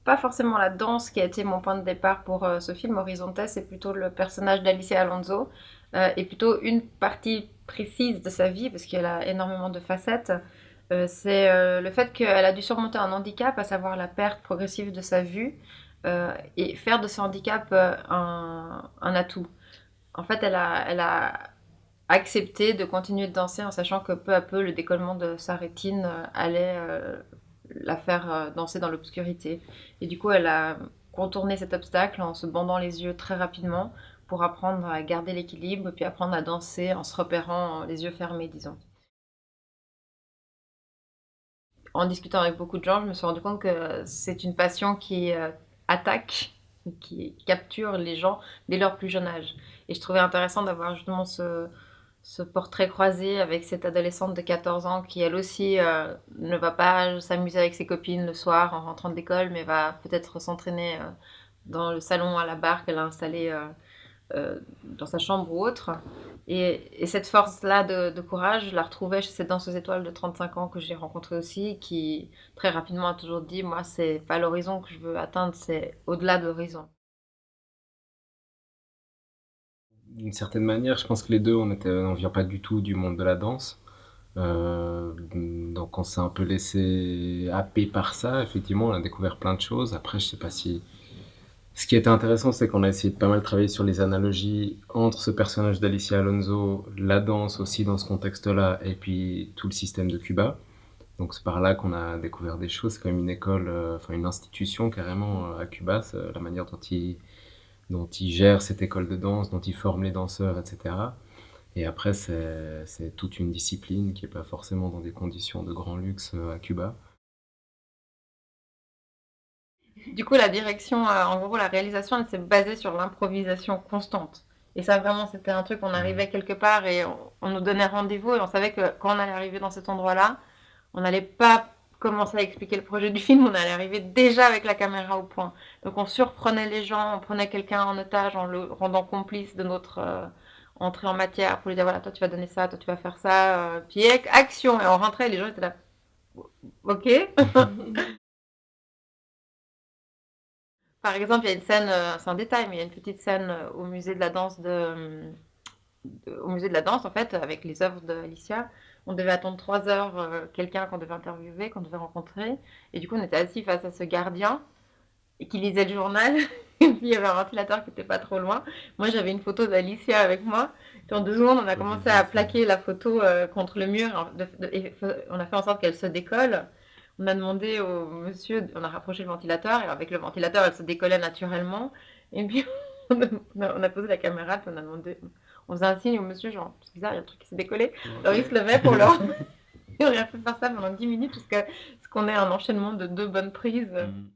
pas forcément la danse qui a été mon point de départ pour ce film. Horizonte, c'est plutôt le personnage d'Alicia Alonso et plutôt une partie précise de sa vie parce qu'elle a énormément de facettes. C'est le fait qu'elle a dû surmonter un handicap, à savoir la perte progressive de sa vue, et faire de ce handicap un atout. En fait, elle a accepté de continuer de danser en sachant que peu à peu le décollement de sa rétine allait la faire danser dans l'obscurité. Et du coup, elle a contourné cet obstacle en se bandant les yeux très rapidement pour apprendre à garder l'équilibre et puis apprendre à danser en se repérant les yeux fermés, disons. En discutant avec beaucoup de gens, je me suis rendu compte que c'est une passion qui attaque, qui capture les gens dès leur plus jeune âge. Et je trouvais intéressant d'avoir justement ce portrait croisé avec cette adolescente de 14 ans qui elle aussi ne va pas s'amuser avec ses copines le soir en rentrant d'école, mais va peut-être s'entraîner dans le salon à la barre qu'elle a installé dans sa chambre ou autre. Et cette force-là de courage, je la retrouvais chez cette danseuse étoile de 35 ans que j'ai rencontrée aussi, qui très rapidement a toujours dit, moi, c'est pas l'horizon que je veux atteindre, c'est au-delà de l'horizon. D'une certaine manière, je pense que les deux, on vient pas du tout du monde de la danse. Donc on s'est un peu laissé happer par ça. Effectivement, on a découvert plein de choses. Après, je sais pas si... Ce qui était intéressant, c'est qu'on a essayé de pas mal travailler sur les analogies entre ce personnage d'Alicia Alonso, la danse aussi dans ce contexte-là, et puis tout le système de Cuba. Donc c'est par là qu'on a découvert des choses. C'est quand même une école, enfin une institution carrément à Cuba, la manière dont ils gèrent cette école de danse, dont ils forment les danseurs, etc. Et après, c'est toute une discipline qui n'est pas forcément dans des conditions de grand luxe à Cuba. Du coup, la direction, en gros, la réalisation, elle s'est basée sur l'improvisation constante. Et ça, vraiment, c'était un truc, on arrivait quelque part et on nous donnait rendez-vous et on savait que quand on allait arriver dans cet endroit-là, on n'allait pas commencer à expliquer le projet du film, on allait arriver déjà avec la caméra au point. Donc on surprenait les gens, on prenait quelqu'un en otage en le rendant complice de notre entrée en matière pour lui dire voilà, toi tu vas donner ça, toi tu vas faire ça, puis action. Et on rentrait et les gens étaient là, ok. Par exemple, il y a une scène, c'est un détail, mais il y a une petite scène au musée de la danse au musée de la danse en fait, avec les œuvres d'Alicia. On devait attendre 3 heures quelqu'un qu'on devait interviewer, qu'on devait rencontrer, et du coup on était assis face à ce gardien et qui lisait le journal. Et puis il y avait un ventilateur qui était pas trop loin. Moi j'avais une photo d'Alicia avec moi. Et en 2 secondes, on a J'ai commencé vu à ça. plaquer la photo contre le mur. Et on a fait en sorte qu'elle se décolle. On a demandé au monsieur, on a rapproché le ventilateur et avec le ventilateur, elle se décollait naturellement. Et puis on a posé la caméra, puis on a demandé, on faisait un signe au monsieur, genre, c'est bizarre, il y a un truc qui s'est décollé. Ok. Alors il se levait pour leur. Et on a fait faire ça pendant 10 minutes jusqu'à ce qu'on ait un enchaînement de 2 bonnes prises. Mm.